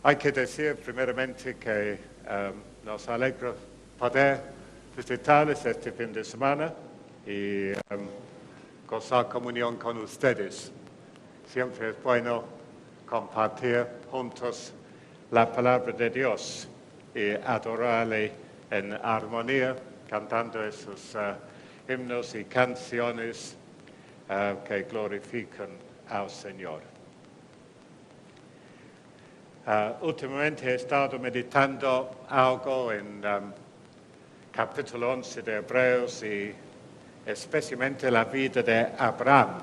Hay que decir primeramente que nos alegra poder visitarles este fin de semana y gozar comunión con ustedes. Siempre es bueno compartir juntos la palabra de Dios y adorarle en armonía, cantando esos himnos y canciones que glorifican al Señor. Últimamente he estado meditando algo en capítulo 11 de Hebreos y especialmente la vida de Abraham.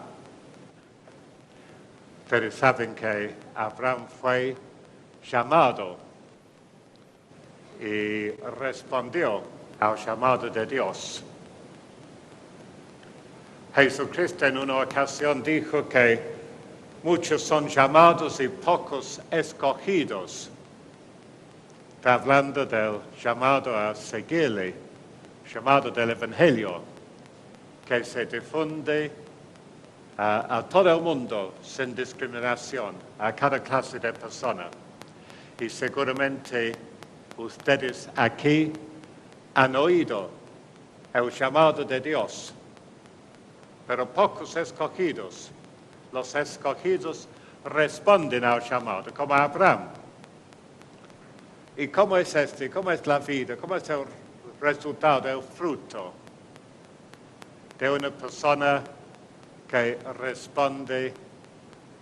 Ustedes saben que Abraham fue llamado y respondió al llamado de Dios. Jesucristo en una ocasión dijo que muchos son llamados y pocos escogidos. Está hablando del llamado a seguirle, llamado del Evangelio, que se difunde a todo el mundo sin discriminación, a cada clase de persona. Y seguramente ustedes aquí han oído el llamado de Dios, pero pocos escogidos. Los escogidos responden al llamado, como Abraham. ¿Y cómo es este? ¿Cómo es la vida? ¿Cómo es el resultado, el fruto de una persona que responde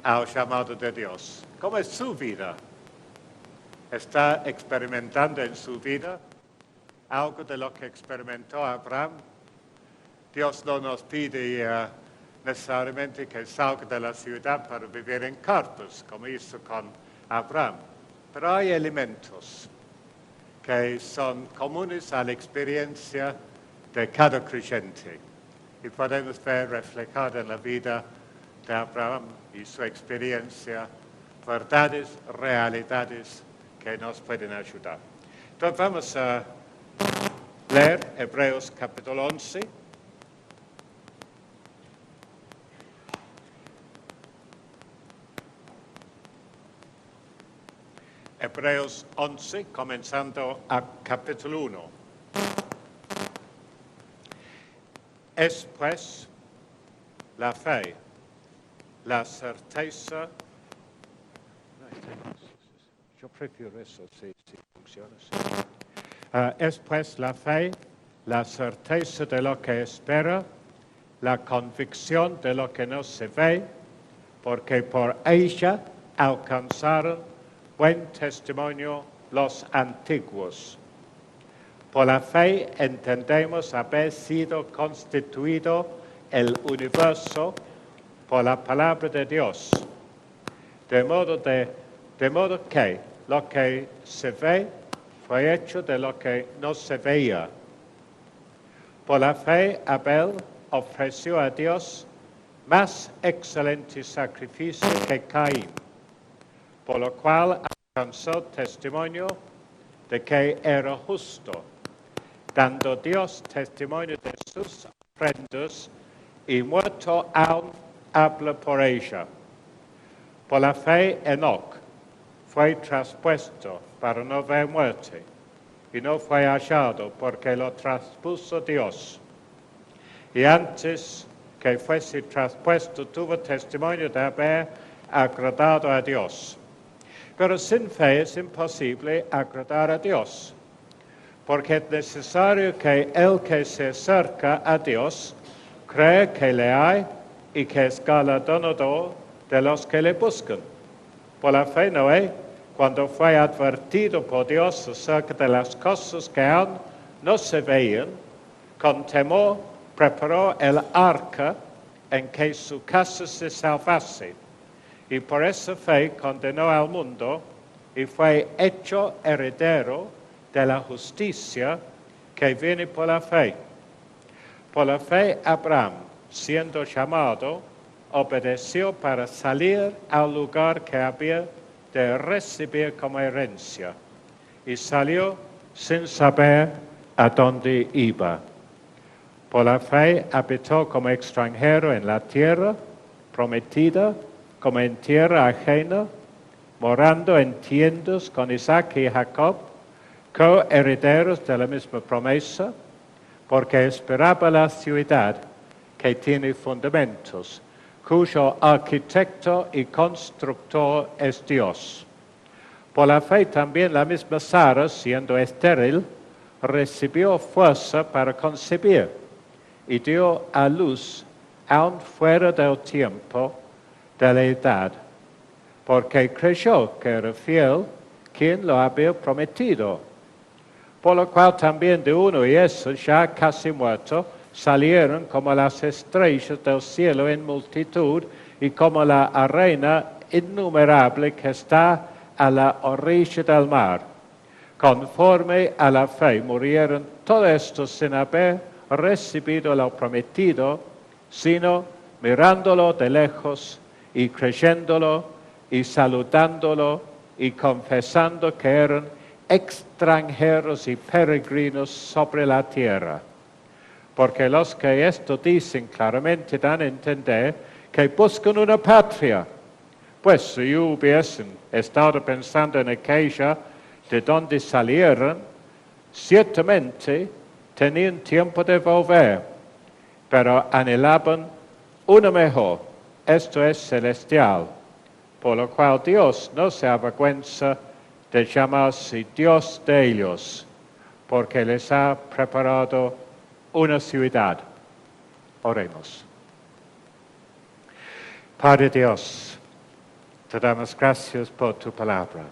al llamado de Dios? ¿Cómo es su vida? ¿Está experimentando en su vida algo de lo que experimentó Abraham? Dios no nos pide necesariamente que salga de la ciudad para vivir en carpas, como hizo con Abraham. Pero hay elementos que son comunes a la experiencia de cada creyente. Y podemos ver reflejada en la vida de Abraham y su experiencia, verdades, realidades que nos pueden ayudar. Entonces vamos a leer Hebreos capítulo 11. Hebreos 11, comenzando a capítulo 1. Es pues la fe, la certeza. Yo prefiero eso, si funciona así. Es pues la fe, la certeza de lo que espera, la convicción de lo que no se ve, porque por ella alcanzaron buen testimonio los antiguos. Por la fe entendemos haber sido constituido el universo por la palabra de Dios, de modo que lo que se ve fue hecho de lo que no se veía. Por la fe Abel ofreció a Dios más excelente sacrificio que Caín, por lo cual alcanzó testimonio de que era justo, dando Dios testimonio de sus ofrendas, y muerto aún habla por ella. Por la fe Enoc fue traspuesto para no ver muerte, y no fue hallado porque lo traspuso Dios. Y antes que fuese traspuesto tuvo testimonio de haber agradado a Dios. Pero sin fe es imposible agradar a Dios, porque es necesario que el que se acerca a Dios cree que le hay y que es galardonador de los que le buscan. Por la fe Noé, cuando fue advertido por Dios acerca de las cosas que aún no se veían, con temor preparó el arca en que su casa se salvase. Y por esa fe condenó al mundo y fue hecho heredero de la justicia que viene por la fe. Por la fe Abraham, siendo llamado, obedeció para salir al lugar que había de recibir como herencia, y salió sin saber a dónde iba. Por la fe habitó como extranjero en la tierra prometida, como en tierra ajena, morando en tiendas con Isaac y Jacob, coherederos de la misma promesa, porque esperaba la ciudad que tiene fundamentos, cuyo arquitecto y constructor es Dios. Por la fe también la misma Sara, siendo estéril, recibió fuerza para concebir y dio a luz aún fuera del tiempo de la edad, porque creyó que era fiel quien lo había prometido. Por lo cual también de uno y eso, ya casi muerto, salieron como las estrellas del cielo en multitud y como la arena innumerable que está a la orilla del mar. Conforme a la fe murieron todos estos sin haber recibido lo prometido, sino mirándolo de lejos y creyéndolo y saludándolo y confesando que eran extranjeros y peregrinos sobre la tierra. Porque los que esto dicen claramente dan a entender que buscan una patria. Pues si hubiesen estado pensando en aquella de donde salieron, ciertamente tenían tiempo de volver, pero anhelaban una mejor, esto es celestial, por lo cual Dios no se avergüenza de llamarse Dios de ellos, porque les ha preparado una ciudad. Oremos. Padre Dios, te damos gracias por tu palabra.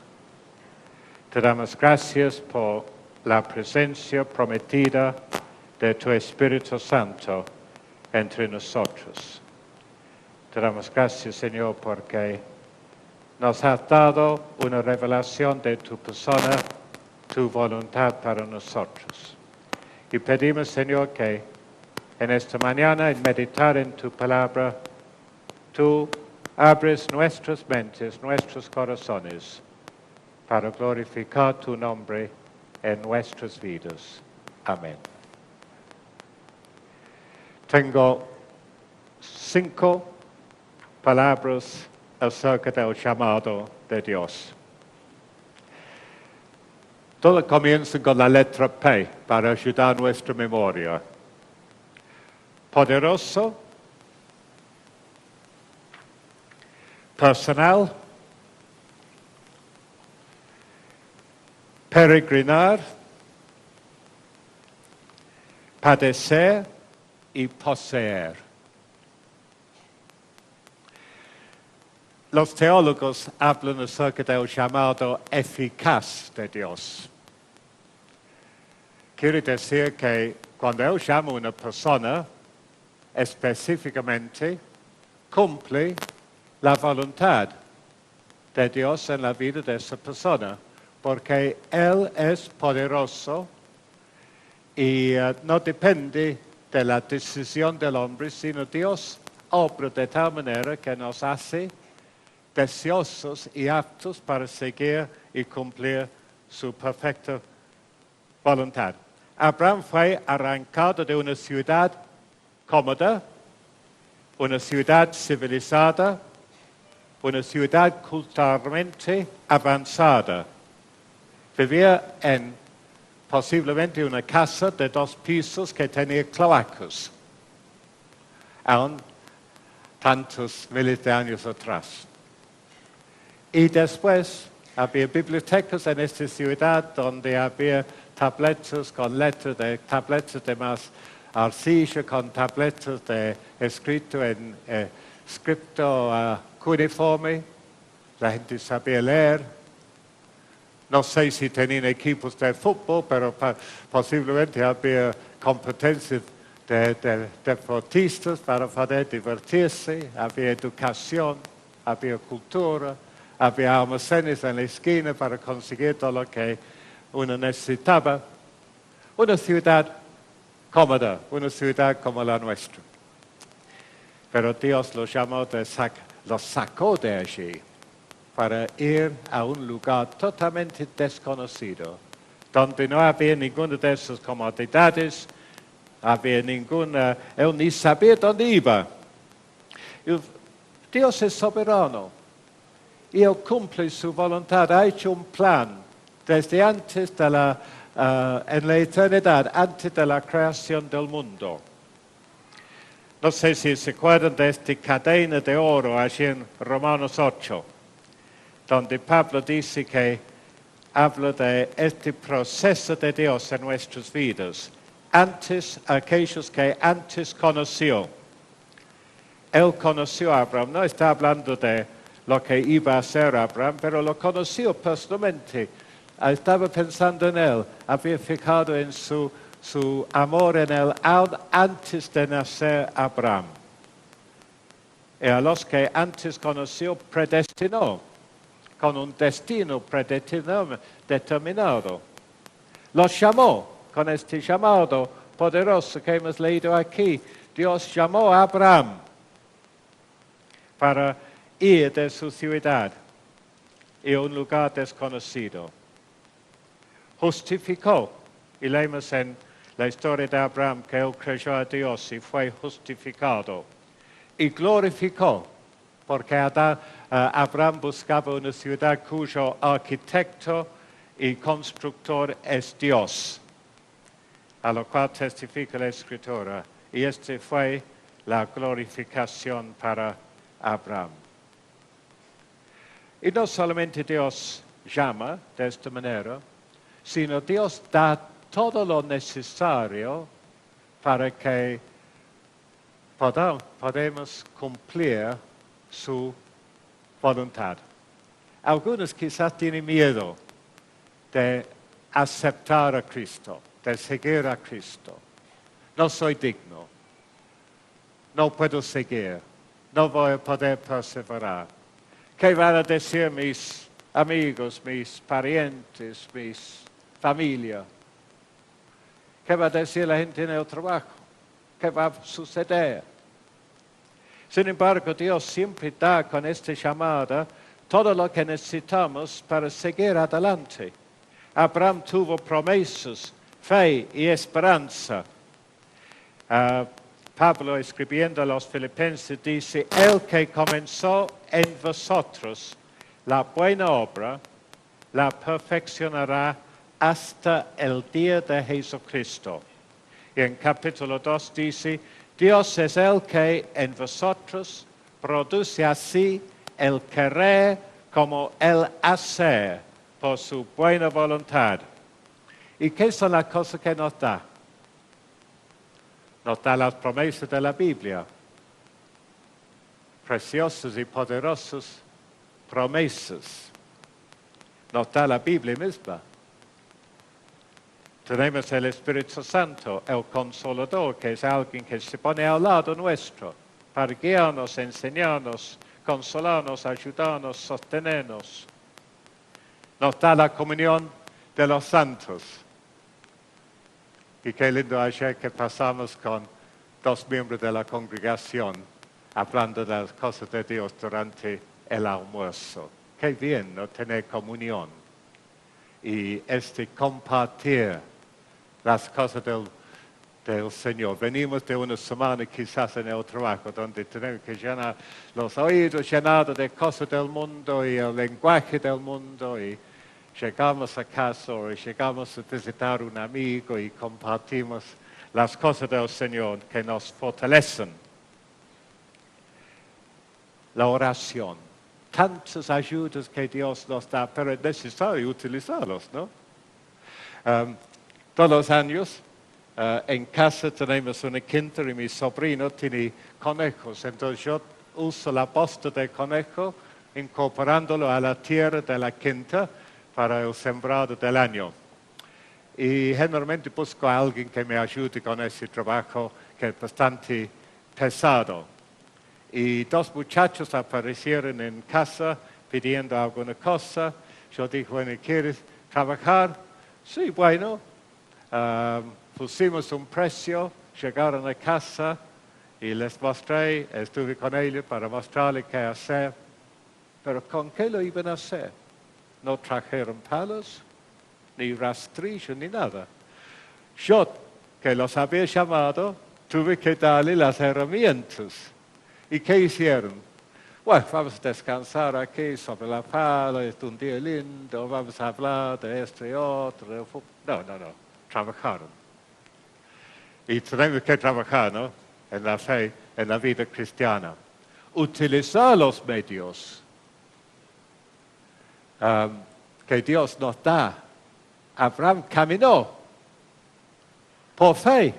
Te damos gracias por la presencia prometida de tu Espíritu Santo entre nosotros. Te damos gracias, Señor, porque nos has dado una revelación de tu persona, tu voluntad para nosotros. Y pedimos, Señor, que en esta mañana, en meditar en tu palabra, tú abres nuestras mentes, nuestros corazones, para glorificar tu nombre en nuestras vidas. Amén. Tengo 5 palabras acerca del llamado de Dios. Todo comienza con la letra P para ayudar nuestra memoria. Poderoso, personal, peregrinar, padecer y poseer. Los teólogos hablan acerca del llamado eficaz de Dios. Quiere decir que cuando Él llama a una persona, específicamente cumple la voluntad de Dios en la vida de esa persona, porque Él es poderoso y no depende de la decisión del hombre, sino Dios obra de tal manera que nos hace deseosos y aptos para seguir y cumplir su perfecta voluntad. Abraham fue arrancado de una ciudad cómoda, una ciudad civilizada, una ciudad culturalmente avanzada. Vivía en posiblemente una casa de 2 pisos que tenía cloacas, aún tantos miles de años atrás. Y después había bibliotecas en esta ciudad donde había tabletas con letras de más arcilla, con tabletas de escrito en escrito cuneiforme. La gente sabía leer. No sé si tenían equipos de fútbol, pero posiblemente había competencias de deportistas para poder divertirse. Había educación, había cultura. Había almacenes en la esquina para conseguir todo lo que uno necesitaba. Una ciudad cómoda, una ciudad como la nuestra. Pero Dios lo llamó, lo sacó de allí para ir a un lugar totalmente desconocido, donde no había ninguna de esas comodidades, él ni sabía dónde iba. Dios es soberano. y Él cumple su voluntad. Ha hecho un plan desde antes de en la eternidad, antes de la creación del mundo. No sé si se acuerdan de esta cadena de oro allí en Romanos 8, donde Pablo dice que habla de este proceso de Dios en nuestras vidas. Antes, aquellos que antes conoció. Él conoció a Abraham, no está hablando de lo que iba a hacer Abraham, pero lo conoció personalmente. Estaba pensando en él, había fijado en su amor en él aún antes de nacer Abraham. Y a los que antes conoció, predestinó, con un destino determinado. Los llamó con este llamado poderoso que hemos leído aquí. Dios llamó a Abraham para ir de su ciudad y un lugar desconocido. Justificó, y leemos en la historia de Abraham que él creyó a Dios y fue justificado. Y glorificó, porque Abraham buscaba una ciudad cuyo arquitecto y constructor es Dios, a lo cual testifica la Escritura. Y esta fue la glorificación para Abraham. Y no solamente Dios llama de esta manera, sino Dios da todo lo necesario para que podamos cumplir su voluntad. Algunos quizás tienen miedo de aceptar a Cristo, de seguir a Cristo. No soy digno, no puedo seguir, no voy a poder perseverar. ¿Qué van a decir mis amigos, mis parientes, mis familia? ¿Qué va a decir la gente en el trabajo? ¿Qué va a suceder? Sin embargo, Dios siempre da con esta llamada todo lo que necesitamos para seguir adelante. Abraham tuvo promesas, fe y esperanza. Pablo, escribiendo a los Filipenses, dice: el que comenzó en vosotros la buena obra, la perfeccionará hasta el día de Jesucristo. Y en capítulo 2 dice: Dios es el que en vosotros produce así el querer como el hacer por su buena voluntad. ¿Y qué son las cosas que nos da? Nos da las promesas de la Biblia. Preciosas y poderosas promesas. Nos da la Biblia misma. Tenemos el Espíritu Santo, el Consolador, que es alguien que se pone al lado nuestro para guiarnos, enseñarnos, consolarnos, ayudarnos, sostenernos. Nos da la comunión de los santos. Y qué lindo ayer que pasamos con 2 miembros de la congregación hablando de las cosas de Dios durante el almuerzo. Qué bien, ¿no? Tener comunión y compartir las cosas del Señor. Venimos de una semana quizás en el trabajo donde tenemos que llenar los oídos llenados de cosas del mundo y el lenguaje del mundo, y llegamos a casa o llegamos a visitar a un amigo y compartimos las cosas del Señor que nos fortalecen. La oración. Tantas ayudas que Dios nos da, pero es necesario utilizarlos, ¿no? Todos los años en casa tenemos una quinta y mi sobrino tiene conejos. Entonces yo uso la posta de conejo incorporándolo a la tierra de la quinta para el sembrado del año. Y generalmente busco a alguien que me ayude con ese trabajo que es bastante pesado. Y 2 muchachos aparecieron en casa pidiendo alguna cosa. Yo dije: bueno, ¿quieres trabajar? Sí, bueno. Pusimos un precio, llegaron a casa y les mostré, estuve con ellos para mostrarles qué hacer. Pero ¿con qué lo iban a hacer? No trajeron palos, ni rastrillo, ni nada. Yo, que los había llamado, tuve que darle las herramientas. ¿Y qué hicieron? Bueno, vamos a descansar aquí sobre la pala, es un día lindo, vamos a hablar de esto y otro. No. Trabajaron. Y tenemos que trabajar, ¿no? En la fe, en la vida cristiana. Utilizar los medios que Dios nos da. Abraham caminó por fe.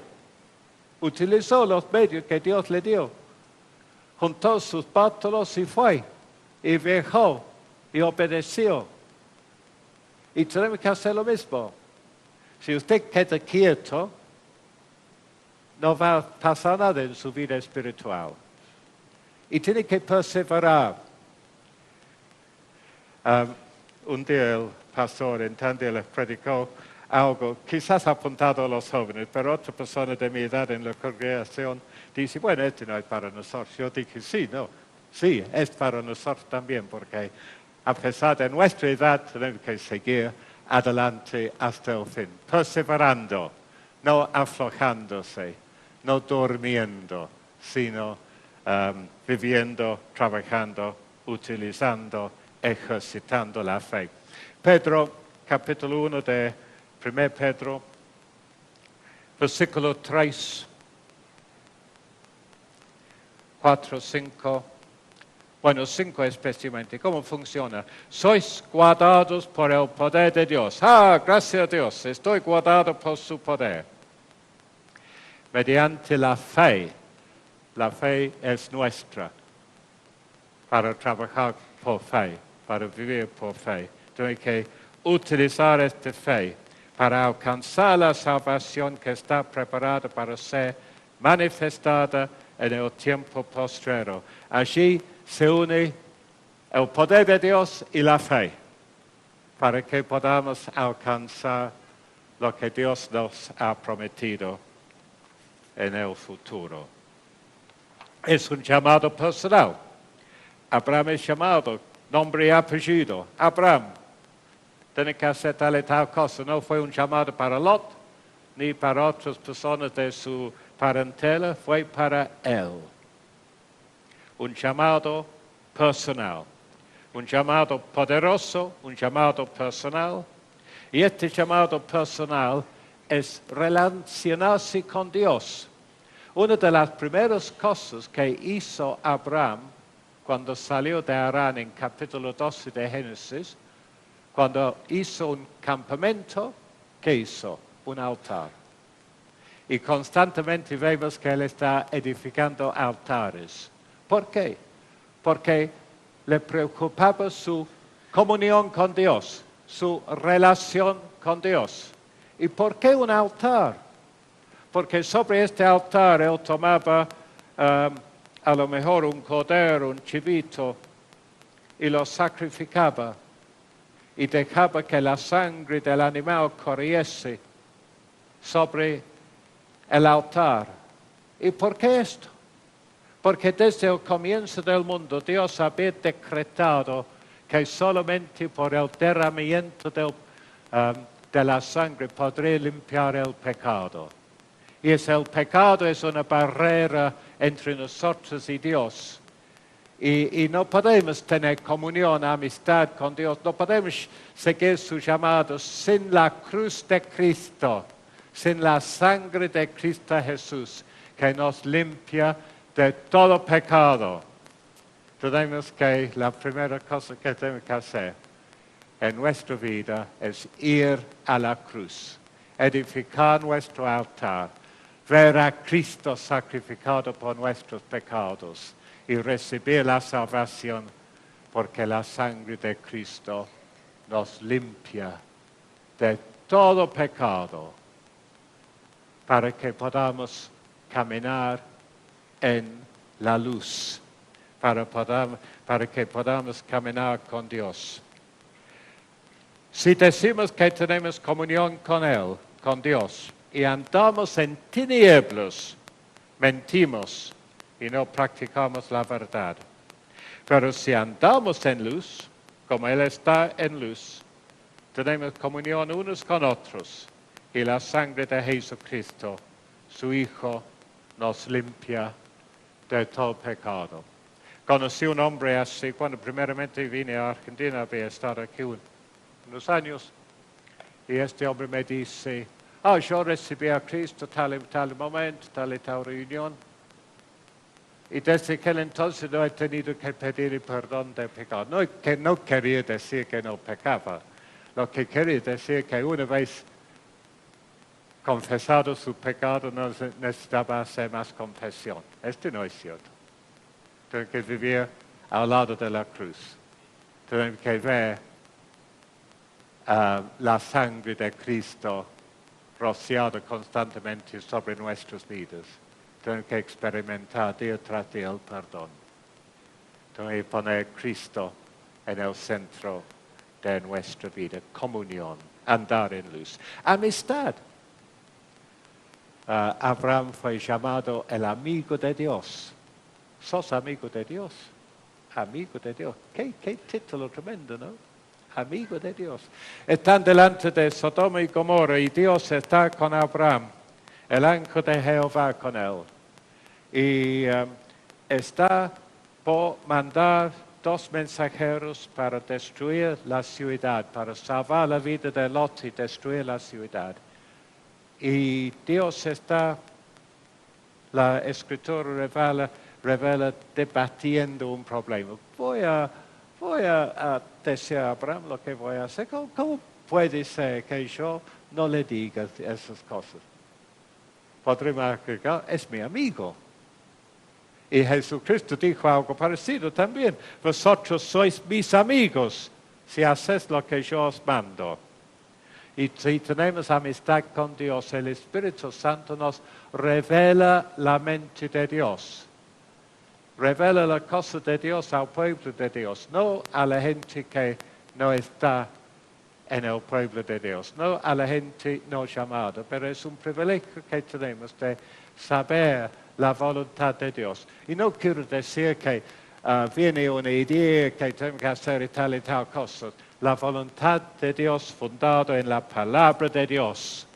Utilizó los medios que Dios le dio. Juntó sus bátulos y fue. Y viajó. Y obedeció. Y tenemos que hacer lo mismo. Si usted queda quieto, no va a pasar nada en su vida espiritual. Y tiene que perseverar. Un día el pastor en Tandil les predicó algo, quizás apuntado a los jóvenes, pero otra persona de mi edad en la congregación dice, bueno, esto no es para nosotros. Yo dije, sí, es para nosotros también, porque a pesar de nuestra edad tenemos que seguir adelante hasta el fin, perseverando, no aflojándose, no durmiendo, sino viviendo, trabajando, utilizando, ejercitando la fe. Pedro, capítulo 1 de 1 Pedro, versículo 3, 4, 5, bueno, 5 especialmente. ¿Cómo funciona? Sois guardados por el poder de Dios. Gracias a Dios, estoy guardado por su poder. Mediante la fe es nuestra, para trabajar por fe, para vivir por fe. Tenemos que utilizar esta fe para alcanzar la salvación que está preparada para ser manifestada en el tiempo postrero. Allí se une el poder de Dios y la fe para que podamos alcanzar lo que Dios nos ha prometido en el futuro. Es un llamado personal. Abraham es llamado, nombre y apellido. Abraham, tiene que hacer tal y tal cosa. No fue un llamado para Lot, ni para otras personas de su parentela, fue para él. Un llamado personal. Un llamado poderoso, un llamado personal. Y este llamado personal es relacionarse con Dios. Una de las primeras cosas que hizo Abraham cuando salió de Harán en capítulo 12 de Génesis, cuando hizo un campamento, ¿qué hizo? Un altar. Y constantemente vemos que él está edificando altares. ¿Por qué? Porque le preocupaba su comunión con Dios, su relación con Dios. ¿Y por qué un altar? Porque sobre este altar él tomaba a lo mejor un cordero, un chivito, y lo sacrificaba. Y dejaba que la sangre del animal corriese sobre el altar. ¿Y por qué esto? Porque desde el comienzo del mundo Dios había decretado que solamente por el derramamiento de la sangre podría limpiar el pecado. Y el pecado es una barrera entre nosotros y Dios. Y no podemos tener comunión, amistad con Dios. No podemos seguir su llamado sin la cruz de Cristo, sin la sangre de Cristo Jesús, que nos limpia de todo pecado. Tenemos que, la primera cosa que tenemos que hacer en nuestra vida es ir a la cruz, edificar nuestro altar, ver a Cristo sacrificado por nuestros pecados y recibir la salvación, porque la sangre de Cristo nos limpia de todo pecado, para que podamos caminar en la luz, para que podamos caminar con Dios. Si decimos que tenemos comunión con Él, con Dios, y andamos en tinieblas, mentimos y no practicamos la verdad. Pero si andamos en luz, como Él está en luz, tenemos comunión unos con otros, y la sangre de Jesucristo, su Hijo, nos limpia de todo pecado. Conocí un hombre así, cuando primeramente vine a Argentina, había estado aquí unos años, y este hombre me dice, yo recibí a Cristo tal y tal momento, tal y tal reunión, y desde aquel entonces no he tenido que pedir perdón de pecado. No, que no quería decir que no pecaba, lo que quería decir que una vez confesado su pecado no necesitaba hacer más confesión. Esto no es cierto. Tengo que vivir al lado de la cruz. Tengo que ver la sangre de Cristo rociada constantemente sobre nuestras vidas. Tengo que experimentar día tras día el perdón. Tengo que poner a Cristo en el centro de nuestra vida. Comunión, andar en luz. Amistad. Abraham fue llamado el amigo de Dios. ¿Sos amigo de Dios? Amigo de Dios. Qué título tremendo, ¿no? Amigo de Dios. Están delante de Sodoma y Gomorra y Dios está con Abraham. El ángel de Jehová con él. Y está por mandar 2 mensajeros para destruir la ciudad, para salvar la vida de Lot y destruir la ciudad. Y Dios está, la Escritura revela debatiendo un problema. Voy a decir a Abraham lo que voy a hacer. ¿Cómo puede ser que yo no le diga esas cosas? Podremos agregar, es mi amigo. Y Jesucristo dijo algo parecido también. Vosotros sois mis amigos si hacéis lo que yo os mando. Y si tenemos amistad con Dios, el Espíritu Santo nos revela la mente de Dios. Revela la cosa de Dios al pueblo de Dios, no a la gente que no está en el pueblo de Dios, no a la gente no llamada, pero es un privilegio que tenemos de saber la voluntad de Dios. Y no quiero decir que viene una idea que tengo que hacer y tal cosa. La voluntad de Dios fundada en la palabra de Dios,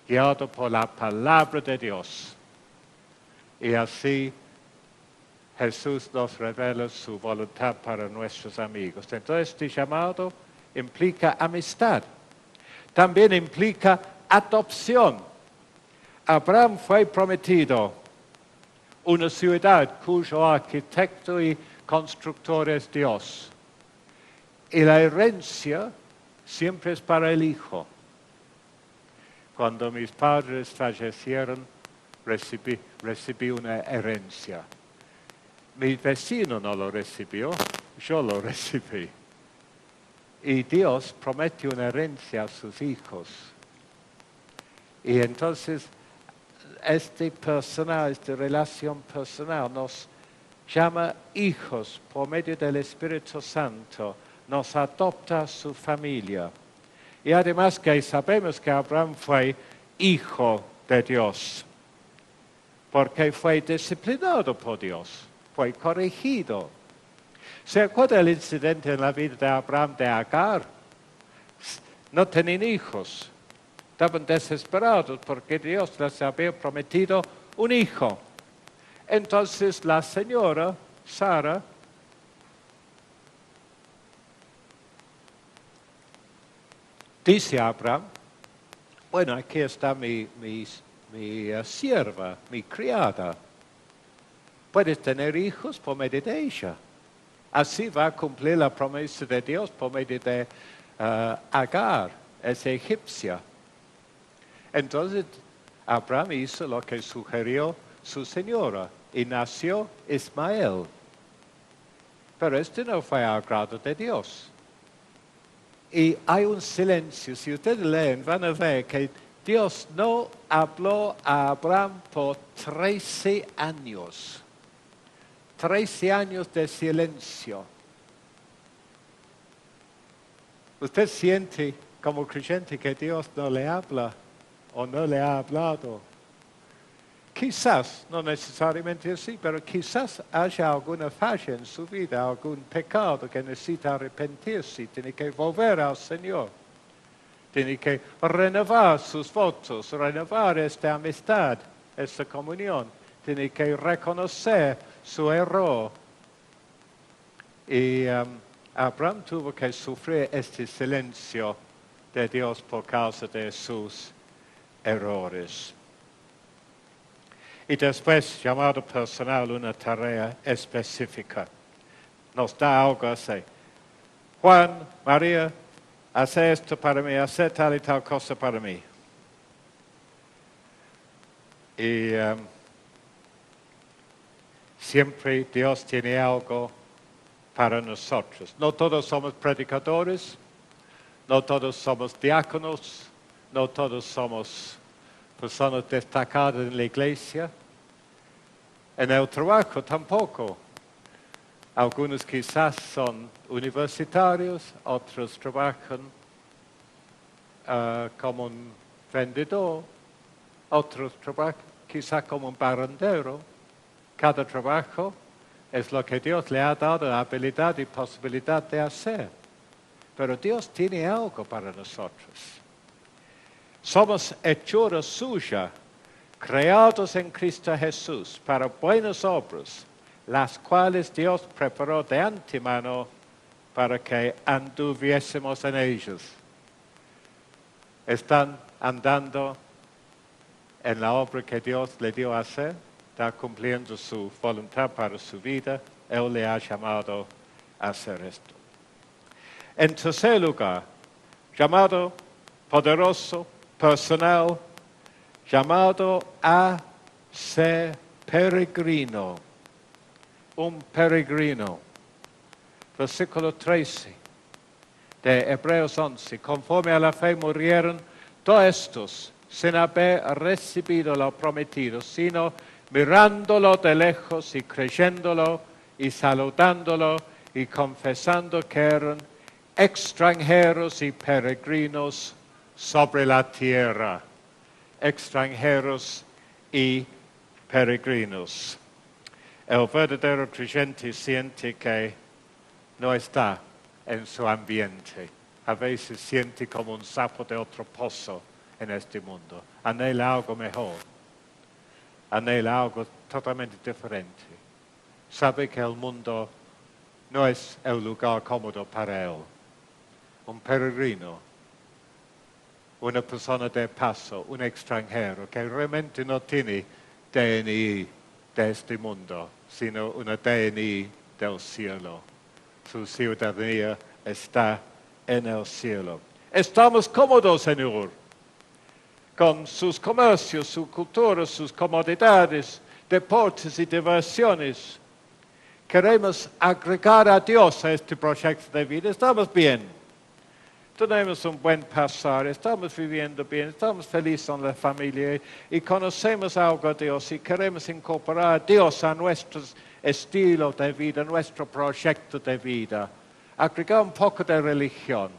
guiado por la palabra de Dios. Y así Jesús nos revela su voluntad para nuestros amigos. Entonces, este llamado implica amistad. También implica adopción. Abraham fue prometido una ciudad cuyo arquitecto y constructor es Dios. Y la herencia siempre es para el hijo. Cuando mis padres fallecieron, recibí una herencia. Mi vecino no lo recibió, yo lo recibí. Y Dios promete una herencia a sus hijos. Y entonces, esta relación personal nos llama hijos por medio del Espíritu Santo, nos adopta a su familia. Y además que sabemos que Abraham fue hijo de Dios, porque fue disciplinado por Dios, fue corregido. ¿Se acuerda el incidente en la vida de Abraham de Agar? No tenían hijos, estaban desesperados porque Dios les había prometido un hijo. Entonces la señora, Sara, dice a Abraham, bueno, aquí está mi sierva, mi criada. Puedes tener hijos por medio de ella. Así va a cumplir la promesa de Dios por medio de Agar, esa egipcia. Entonces, Abraham hizo lo que sugirió su señora y nació Ismael. Pero este no fue agrado de Dios. Y hay un silencio. Si ustedes leen, van a ver que Dios no habló a Abraham por 13 años. 13 años de silencio. ¿Usted siente como creyente que Dios no le habla o no le ha hablado? Quizás, no necesariamente así, pero quizás haya alguna falla en su vida, algún pecado que necesita arrepentirse, tiene que volver al Señor. Tiene que renovar sus votos, renovar esta amistad, esta comunión. Tiene que reconocer su error Y Abraham tuvo que sufrir este silencio de Dios por causa de sus errores. Y después, llamado personal, una tarea específica. Nos da algo así. Juan, María, hace esto para mí, hace tal y tal cosa para mí. Y siempre Dios tiene algo para nosotros. No todos somos predicadores, no todos somos diáconos, no todos somos personas destacadas en la iglesia. En el trabajo tampoco. Algunos quizás son universitarios, otros trabajan como un vendedor, otros trabajan quizás como un barrendero. Cada trabajo es lo que Dios le ha dado la habilidad y posibilidad de hacer. Pero Dios tiene algo para nosotros. Somos hechura suya, creados en Cristo Jesús para buenas obras, las cuales Dios preparó de antemano para que anduviésemos en ellos. ¿Están andando en la obra que Dios le dio a hacer? ¿Está cumpliendo su voluntad para su vida? Él le ha llamado a hacer esto. En tercer lugar, llamado poderoso, personal, llamado a ser peregrino. Un peregrino. Versículo 13 de Hebreos 11. Conforme a la fe murieron todos estos sin haber recibido lo prometido, sino mirándolo de lejos y creyéndolo y saludándolo y confesando que eran extranjeros y peregrinos sobre la tierra. Extranjeros y peregrinos. El verdadero creyente siente que no está en su ambiente. A veces siente como un sapo de otro pozo en este mundo. Anhela algo mejor. Anhela algo totalmente diferente. Sabe que el mundo no es el lugar cómodo para él. Un peregrino, una persona de paso, un extranjero que realmente no tiene DNI de este mundo, sino una DNI del cielo. Su ciudadanía está en el cielo. Estamos cómodos, Señor, con sus comercios, su cultura, sus comodidades, deportes y diversiones. Queremos agregar a Dios a este proyecto de vida. Estamos bien. Tenemos un buen pasar, estamos viviendo bien, estamos felices en la familia y conocemos algo de Dios y queremos incorporar a Dios a nuestro estilo de vida, nuestro proyecto de vida. Agregar un poco de religión.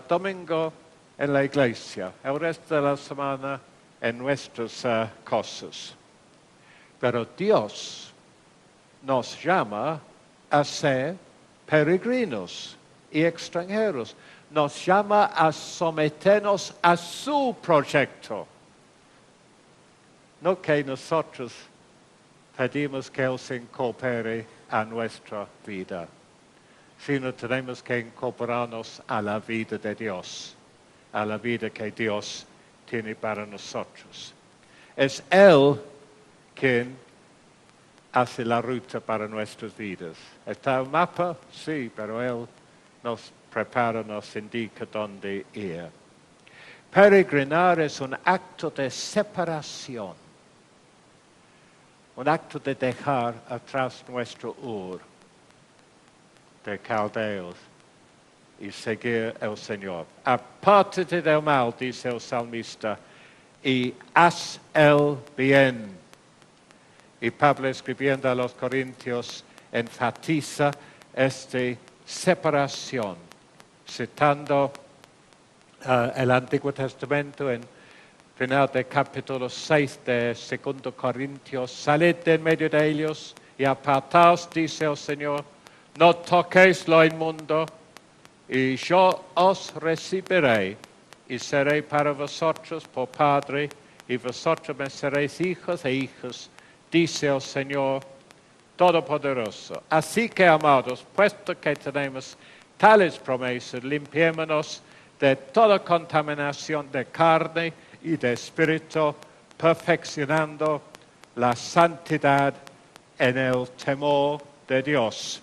Domingo en la iglesia, el resto de la semana en nuestras cosas. Pero Dios nos llama a ser peregrinos y extranjeros. Nos llama a someternos a su proyecto. No que nosotros pedimos que Él se incorpore a nuestra vida, sino tenemos que incorporarnos a la vida de Dios, a la vida que Dios tiene para nosotros. Es Él quien hace la ruta para nuestras vidas. ¿Está el mapa? Sí, pero Él nos prepara, nos indica dónde ir. Peregrinar es un acto de separación, un acto de dejar atrás nuestro de caldeos y seguir al Señor. Apártate del mal, dice el salmista, y haz el bien. Y Pablo, escribiendo a los Corintios, enfatiza esta separación, citando el Antiguo Testamento en final del capítulo 6 de 2 Corintios. Salid de en medio de ellos y apartaos, dice el Señor, no toquéis lo inmundo, y yo os recibiré y seré para vosotros por Padre, y vosotros me seréis hijos e hijas, dice el Señor Todopoderoso. Así que, amados, puesto que tenemos tales promesas, limpiémonos de toda contaminación de carne y de espíritu, perfeccionando la santidad en el temor de Dios.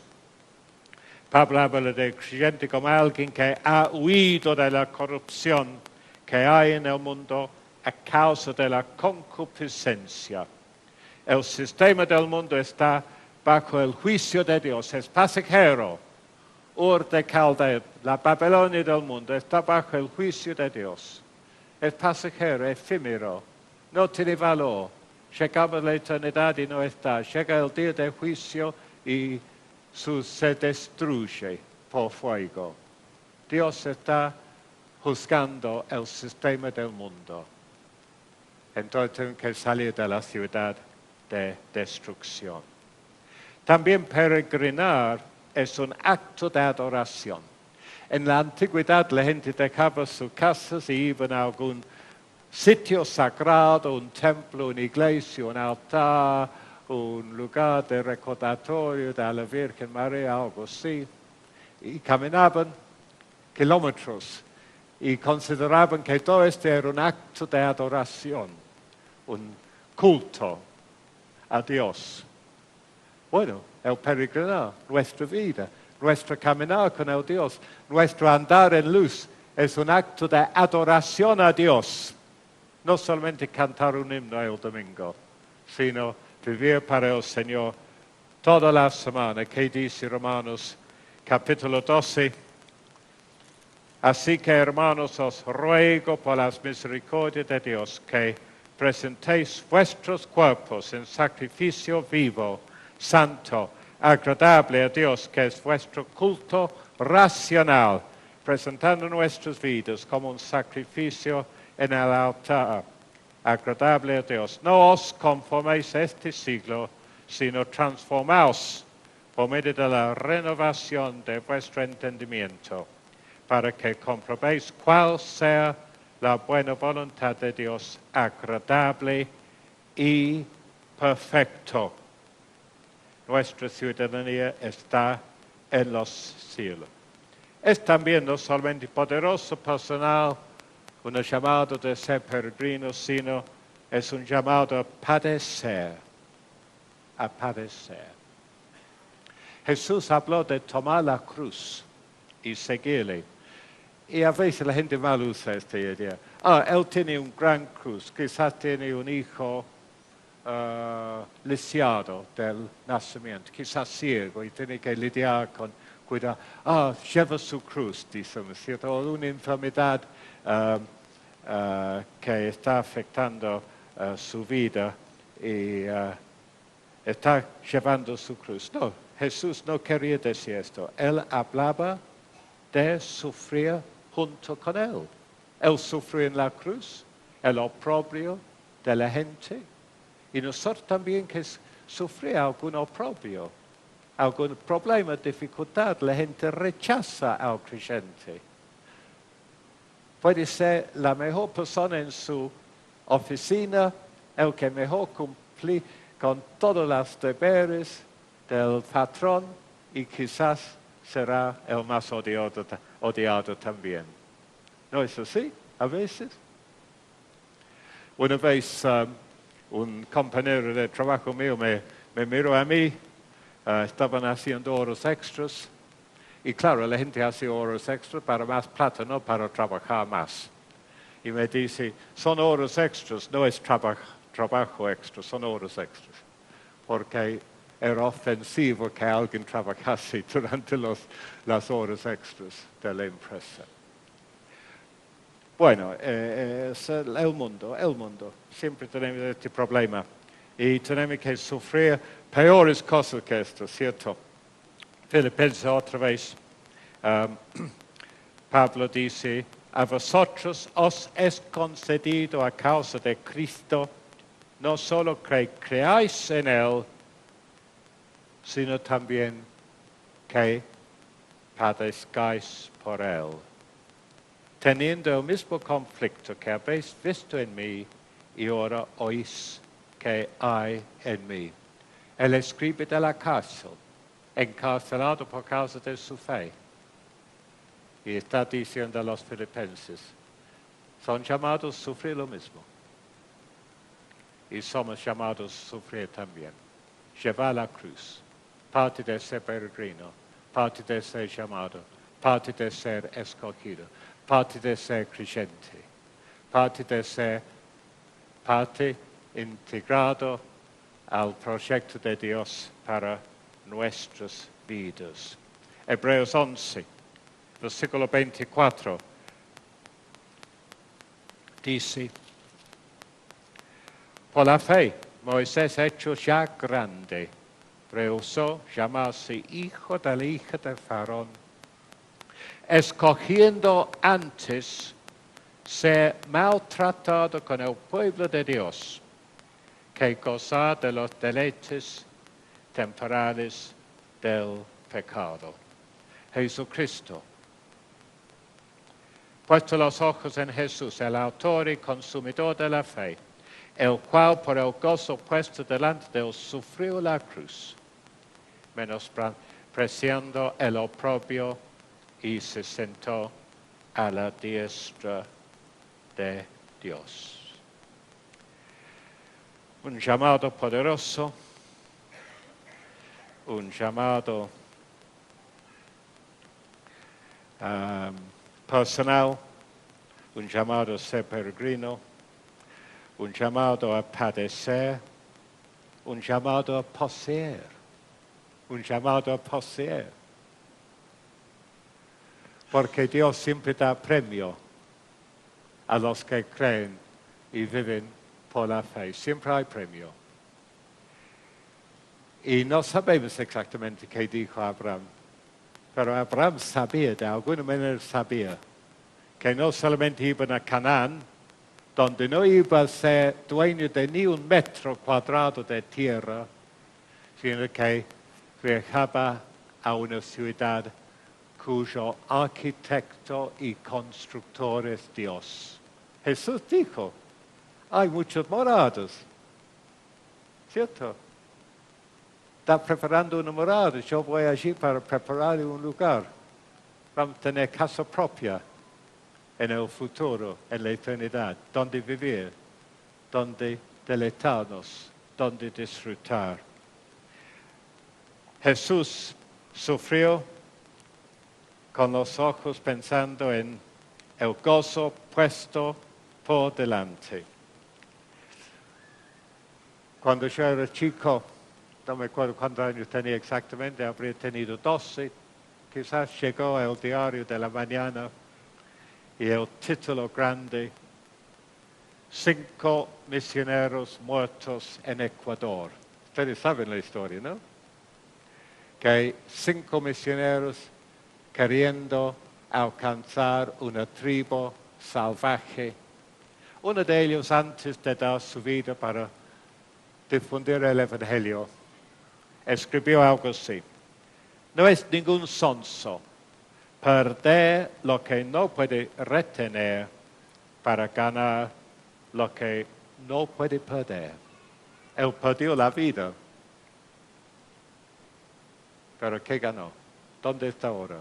Pablo habla de creyente como alguien que ha huido de la corrupción que hay en el mundo a causa de la concupiscencia. El sistema del mundo está bajo el juicio de Dios, es pasajero. Ur de Caldea, la Babilonia del mundo, está bajo el juicio de Dios. Es pasajero, efímero, no tiene valor. Llegamos a la eternidad y no está. Llega el día de juicio y se destruye por fuego. Dios está juzgando el sistema del mundo. Entonces tenemos que salir de la ciudad de destrucción. También peregrinar es un acto de adoración. En la antigüedad la gente dejaba sus casas y iban a algún sitio sagrado, un templo, una iglesia, un altar, un lugar de recordatorio de la Virgen María, algo así. Y caminaban kilómetros y consideraban que todo esto era un acto de adoración, un culto a Dios. Bueno, el peregrinar, nuestra vida, nuestro caminar con el Dios, nuestro andar en luz, es un acto de adoración a Dios. No solamente cantar un himno el domingo, sino vivir para el Señor toda la semana, que dice Romanos capítulo 12. Así que, hermanos, os ruego por las misericordias de Dios que presentéis vuestros cuerpos en sacrificio vivo, santo, agradable a Dios, que es vuestro culto racional, presentando nuestras vidas como un sacrificio en el altar, agradable a Dios. No os conforméis a este siglo, sino transformaos por medio de la renovación de vuestro entendimiento, para que comprobéis cuál sea la buena voluntad de Dios, agradable y perfecto. Nuestra ciudadanía está en los cielos. Es también no solamente poderoso, personal, un llamado de ser peregrino, sino es un llamado a padecer, a padecer. Jesús habló de tomar la cruz y seguirle. Y a veces la gente mal usa esta idea. Él tiene un gran cruz, quizás tiene un hijo lisiado del nacimiento, quizás ciego y tiene que lidiar con cuidado. Lleva su cruz, decimos, ¿cierto? O una enfermedad que está afectando su vida y está llevando su cruz. No, Jesús no quería decir esto. Él hablaba de sufrir junto con Él. Él sufrió en la cruz, el oprobio de la gente. Y nosotros también que sufrir algún oprobio, algún problema, dificultad, la gente rechaza al creyente. Puede ser la mejor persona en su oficina, el que mejor cumple con todos los deberes del patrón y quizás será el más odiado también. ¿No es así? A veces. Una vez un compañero de trabajo mío me miró a mí, estaban haciendo horas extras, y claro, la gente hace horas extras para más plata, no para trabajar más. Y me dice, son horas extras, no es trabajo extra, son horas extras. Porque era ofensivo que alguien trabajase durante las horas extras de la empresa. Bueno, es el mundo. Siempre tenemos este problema. Y tenemos que sufrir peores cosas que esto, ¿cierto? Filipenses otra vez. Pablo dice, a vosotros os es concedido a causa de Cristo, no solo que creáis en Él, sino también que padezcáis por Él, teniendo el mismo conflicto que habéis visto en mí y ahora oís que hay en mí. Él escribe de la cárcel, encarcelado por causa de su fe. Y está diciendo a los filipenses, son llamados a sufrir lo mismo. Y somos llamados a sufrir también. Llevar la cruz, parte de ser peregrino, parte de ser llamado, parte de ser escogido, parte de ser creyente, parte de ser parte integrado al proyecto de Dios para nuestras vidas. Hebreos 11, versículo 24, dice, por la fe, Moisés, hecho ya grande, rehusó llamarse hijo de la hija de Faraón, escogiendo antes ser maltratado con el pueblo de Dios que gozar de los deleites temporales del pecado. Jesucristo. Puesto los ojos en Jesús, el autor y consumidor de la fe, el cual por el gozo puesto delante de él sufrió la cruz, menospreciando el oprobio, y se sentó a la diestra de Dios. Un llamado poderoso, un llamado personal, un llamado a ser peregrino, un llamado a padecer, un llamado a poseer, un llamado a poseer. Porque Dios siempre da premio a los que creen y viven por la fe. Siempre hay premio. Y no sabemos exactamente qué dijo Abraham, pero Abraham sabía, de alguna manera sabía, que no solamente iban a Canaán, donde no iba a ser dueño de ni un metro cuadrado de tierra, sino que viajaba a una ciudad cuyo arquitecto y constructor es Dios. Jesús dijo, hay muchos moradas, ¿cierto? Está preparando una morada, yo voy allí para preparar un lugar. Vamos a tener casa propia en el futuro, en la eternidad, donde vivir, donde deleitarnos, donde disfrutar. Jesús sufrió con los ojos pensando en el gozo puesto por delante. Cuando yo era chico, no me acuerdo cuántos años tenía exactamente, habría tenido 12, quizás llegó el diario de la mañana y el título grande, 5 misioneros muertos en Ecuador. Ustedes saben la historia, ¿no? Que hay 5 misioneros queriendo alcanzar una tribu salvaje. Uno de ellos, antes de dar su vida para difundir el Evangelio, escribió algo así. No es ningún sonso perder lo que no puede retener para ganar lo que no puede perder. Él perdió la vida. ¿Pero qué ganó? ¿Dónde está ahora?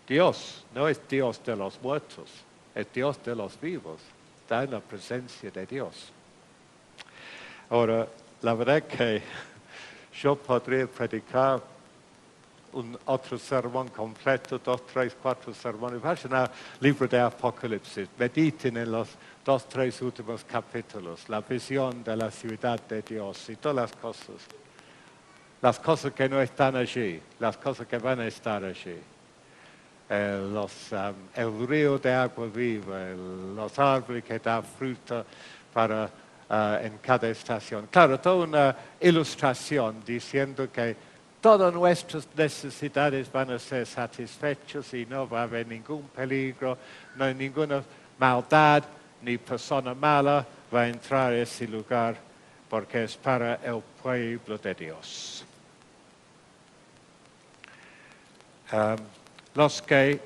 Dios no es Dios de los muertos, es Dios de los vivos. Está en la presencia de Dios. Ahora, la verdad que yo podría predicar otro sermón completo, 2, 3, 4 sermones. Vayan al libro de Apocalipsis, mediten en los 2, 3 últimos capítulos, la visión de la ciudad de Dios y todas las cosas. Las cosas que no están allí, las cosas que van a estar allí. El río de agua viva, los árboles que dan fruta en cada estación. Claro, toda una ilustración diciendo que todas nuestras necesidades van a ser satisfechas y no va a haber ningún peligro, no hay ninguna maldad ni persona mala va a entrar a ese lugar porque es para el pueblo de Dios. Los que,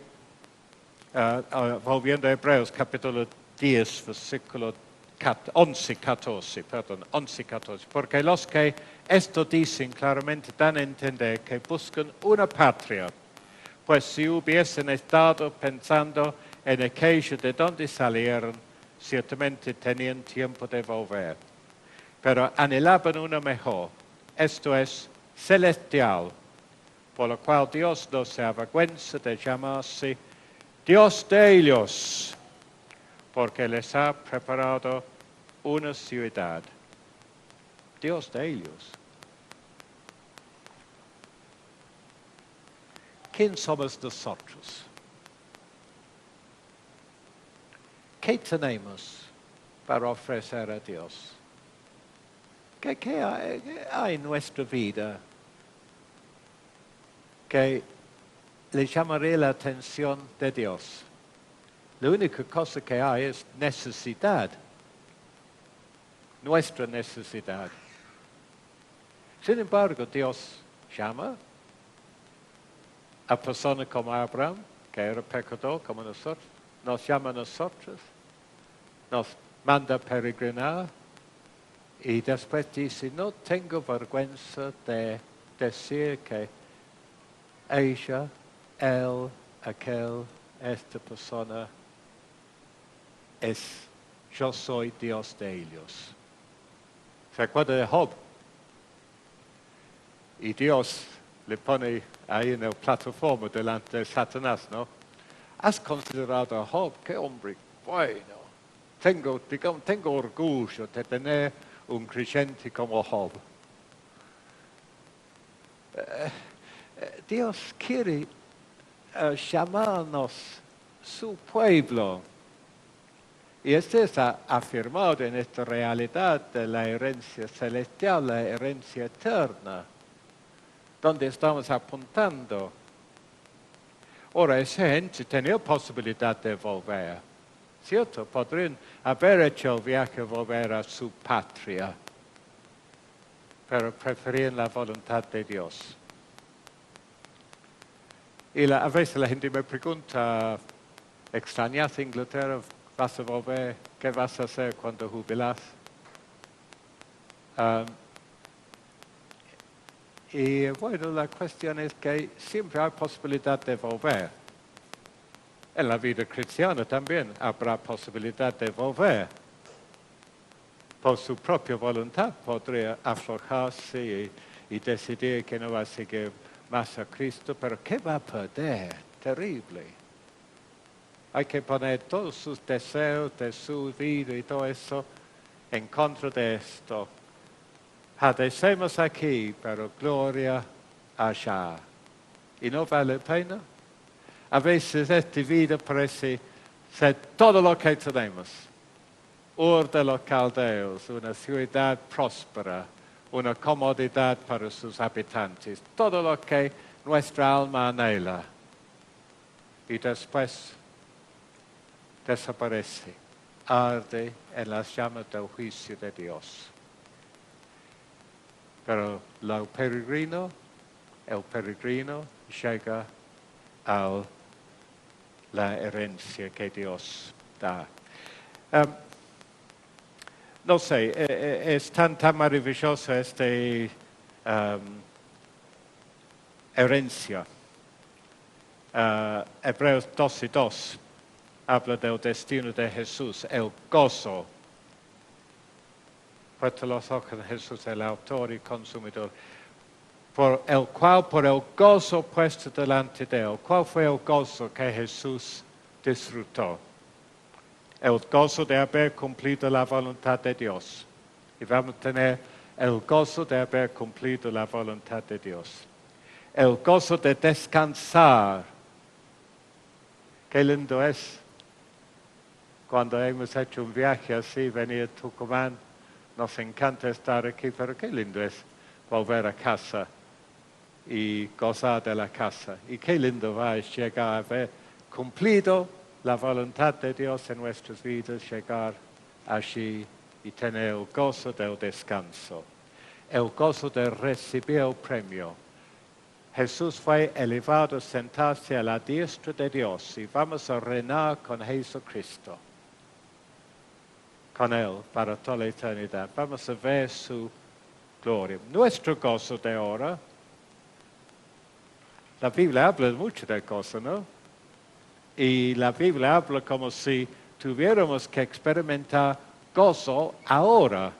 volviendo a Hebreos capítulo 10, versículo 11:14, perdón, 11:14, porque los que esto dicen claramente dan a entender que buscan una patria, pues si hubiesen estado pensando en aquello de donde salieron, ciertamente tenían tiempo de volver. Pero anhelaban una mejor, esto es, celestial, por lo cual Dios no se avergüenza de llamarse Dios de ellos, porque les ha preparado una ciudad. Dios de ellos. ¿Quién somos nosotros? ¿Qué tenemos para ofrecer a Dios? ¿Qué hay en nuestra vida que le llamaría la atención de Dios? La única cosa que hay es necesidad, nuestra necesidad. Sin embargo, Dios llama a personas como Abraham, que era pecador como nosotros, nos llama a nosotros, nos manda a peregrinar y después dice, no tengo vergüenza de decir que ella, él, aquel, esta persona, yo soy Dios de ellos. ¿Se acuerda de Job? Y Dios le pone ahí en la plataforma delante de Satanás, ¿no? ¿Has considerado a Job? ¡Qué hombre bueno! Tengo orgullo de tener un creyente como Job. Dios quiere llamarnos su pueblo. Y esto está afirmado en esta realidad de la herencia celestial, la herencia eterna, donde estamos apuntando. Ahora, esa gente tenía posibilidad de volver, ¿cierto? Podrían haber hecho el viaje a volver a su patria, pero preferían la voluntad de Dios. Y a veces la gente me pregunta, ¿extrañas Inglaterra? ¿Vas a volver? ¿Qué vas a hacer cuando jubilas? Y bueno, la cuestión es que siempre hay posibilidad de volver. En la vida cristiana también habrá posibilidad de volver. Por su propia voluntad podría aflojarse y decidir que no va a seguir más a Cristo, pero ¿qué va a perder? Terrible. Hay que poner todos sus deseos de su vida y todo eso en contra de esto. Padecemos aquí, pero gloria allá. ¿Y no vale la pena? A veces esta vida parece ser todo lo que tenemos. Ur de los caldeos, una ciudad próspera, una comodidad para sus habitantes, todo lo que nuestra alma anhela. Y después desaparece, arde en las llamas del juicio de Dios. Pero el peregrino llega a la herencia que Dios da. No sé, es tan maravillosa esta herencia. Hebreos 12:2 habla del destino de Jesús, el gozo. Puesto los ojos en Jesús, el autor y consumidor, por el cual, por el gozo puesto delante de él. ¿Cuál fue el gozo que Jesús disfrutó? El gozo de haber cumplido la voluntad de Dios. Y vamos a tener el gozo de haber cumplido la voluntad de Dios. El gozo de descansar. Qué lindo es. Cuando hemos hecho un viaje así, venir a Tucumán, nos encanta estar aquí, pero qué lindo es volver a casa y gozar de la casa. Y qué lindo va es llegar a haber cumplido la voluntad de Dios en nuestras vidas, llegar allí y tener el gozo del descanso, el gozo de recibir el premio. Jesús fue elevado a sentarse a la diestra de Dios y vamos a reinar con Jesucristo. con Él para toda la eternidad. Vamos a ver su gloria. Nuestro gozo de ahora, la Biblia habla mucho de gozo, ¿no? Y la Biblia habla como si tuviéramos que experimentar gozo ahora.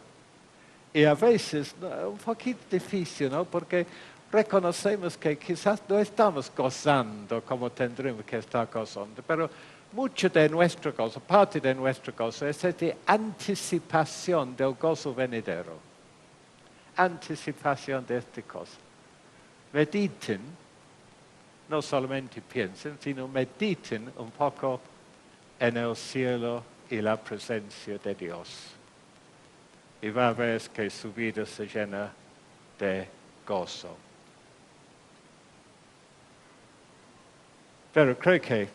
Y a veces un poquito difícil, ¿no? Porque reconocemos que quizás no estamos gozando como tendremos que estar gozando, pero mucho de nuestro gozo, parte de nuestro gozo, es esta anticipación del gozo venidero. Anticipación de esta cosa. Mediten, no solamente piensen, sino mediten un poco en el cielo y la presencia de Dios. Y va a ver que su vida se llena de gozo. Pero creo que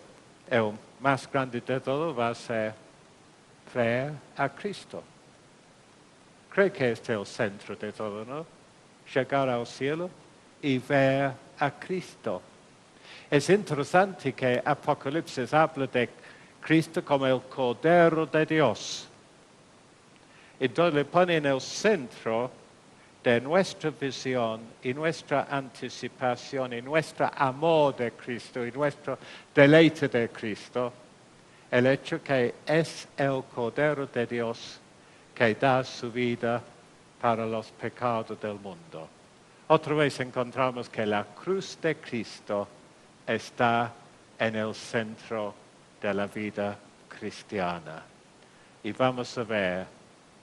el más grande de todo va a ser ver a Cristo. Creo que este es el centro de todo, ¿no? Llegar al cielo y ver a Cristo. Es interesante que Apocalipsis habla de Cristo como el Cordero de Dios. Entonces le pone en el centro de nuestra visión y nuestra anticipación y nuestro amor de Cristo y nuestro deleite de Cristo, el hecho que es el Cordero de Dios que da su vida para los pecados del mundo. Otra vez encontramos que la cruz de Cristo está en el centro de la vida cristiana. Y vamos a ver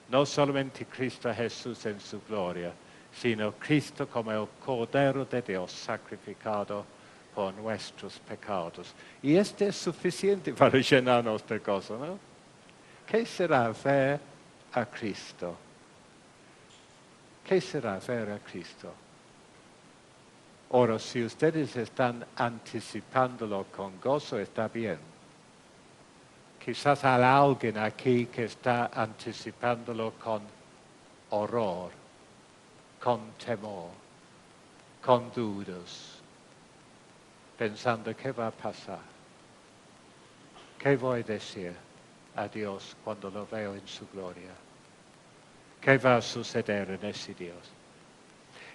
no solamente Cristo Jesús en su gloria, sino Cristo como el Cordero de Dios sacrificado por nuestros pecados. Y este es suficiente para llenarnos de gozo, ¿no? ¿Qué será ver a Cristo? ¿Qué será ver a Cristo? Ahora, si ustedes están anticipándolo con gozo, está bien. Quizás hay alguien aquí que está anticipándolo con horror, con temor, con dudas, pensando qué va a pasar, qué voy a decir a Dios cuando lo veo en su gloria, qué va a suceder en ese Dios.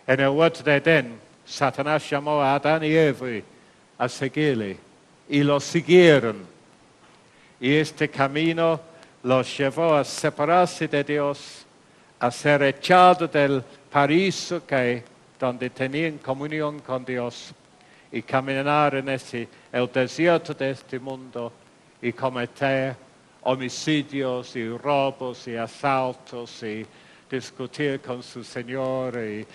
En el huerto de Edén, Satanás llamó a Adán y Eva a seguirle y lo siguieron. Y este camino los llevó a separarse de Dios, a ser echados del paraíso donde tenían comunión con Dios y caminar en el desierto de este mundo y cometer homicidios y robos y asaltos y discutir con su Señor y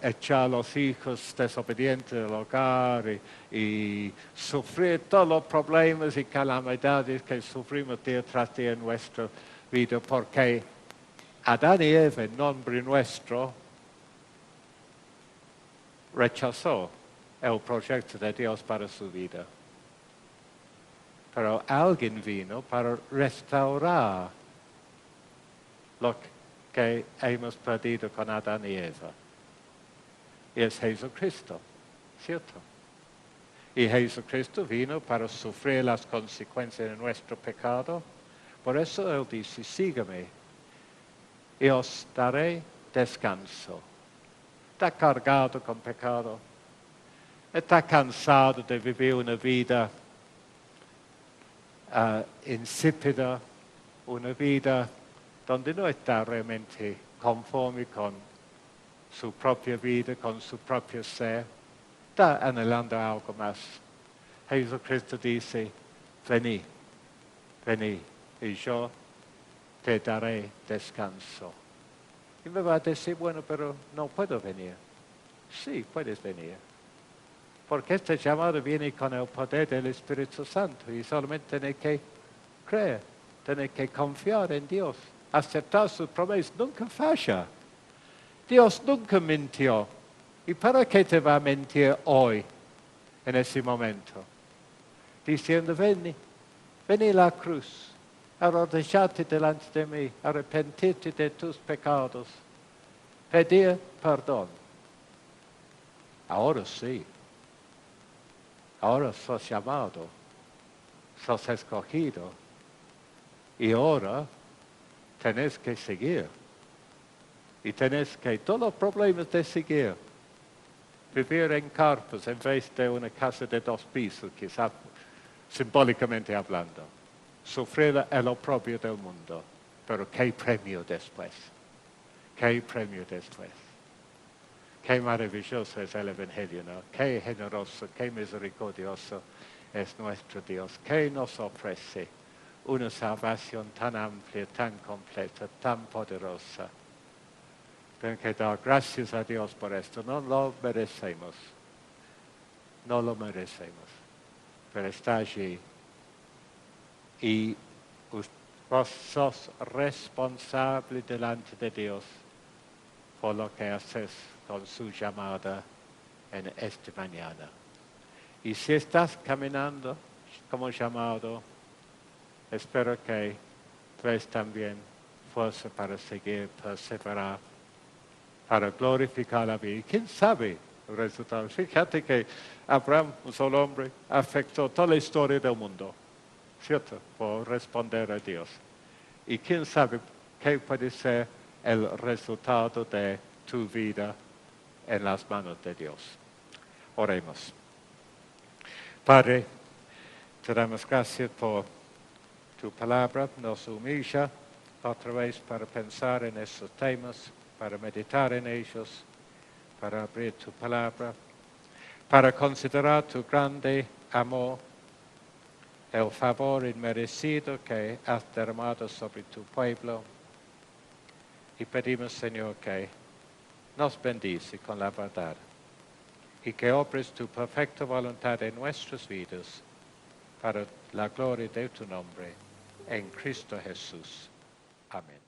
echar a los hijos desobedientes del hogar y sufrir todos los problemas y calamidades que sufrimos día tras día en nuestra vida, porque Adán y Eva, en nombre nuestro, rechazó el proyecto de Dios para su vida. Pero alguien vino para restaurar lo que hemos perdido con Adán y Eva. Y es Jesucristo, ¿cierto? Y Jesucristo vino para sufrir las consecuencias de nuestro pecado. Por eso Él dice, sígueme y os daré descanso. Está cargado con pecado. Está cansado de vivir una vida insípida, una vida donde no está realmente conforme con su propia vida, con su propio ser. Está anhelando algo más. Jesucristo dice, vení, y yo te daré descanso. Y me va a decir, bueno, pero no puedo venir. Sí, puedes venir. Porque este llamado viene con el poder del Espíritu Santo y solamente tiene que creer, tiene que confiar en Dios, aceptar sus promesas, nunca falla. Dios nunca mintió. ¿Y para qué te va a mentir hoy, en ese momento? Diciendo, vení a la cruz, arrodillate delante de mí, arrepentirte de tus pecados, pedir perdón. Ahora sí. Ahora sos llamado, sos escogido. Y ahora tenés que seguir. Y tenés que, todos los problemas de seguir, vivir en carpas en vez de una casa de 2 pisos, quizás simbólicamente hablando. Sufrir el oprobio del mundo, pero qué premio después. Qué premio después. Qué maravilloso es el Evangelio, ¿no? Qué generoso, qué misericordioso es nuestro Dios. Que nos ofrece una salvación tan amplia, tan completa, tan poderosa. Tengo que dar gracias a Dios por esto. No lo merecemos. No lo merecemos. Pero está allí. Y vos sos responsable delante de Dios por lo que haces con su llamada en esta mañana. Y si estás caminando como llamado, espero que traes también fuerza para seguir, perseverar, para glorificar a Dios. ¿Quién sabe el resultado? Fíjate que Abraham, un solo hombre, afectó toda la historia del mundo, ¿cierto? Por responder a Dios. Y quién sabe qué puede ser el resultado de tu vida en las manos de Dios. Oremos. Padre, te damos gracias por tu palabra, nos humilla otra vez para pensar en estos temas, para meditar en ellos, para abrir tu palabra, para considerar tu grande amor, el favor inmerecido que has derramado sobre tu pueblo. Y pedimos, Señor, que nos bendice con la verdad y que obres tu perfecta voluntad en nuestras vidas para la gloria de tu nombre, en Cristo Jesús. Amén.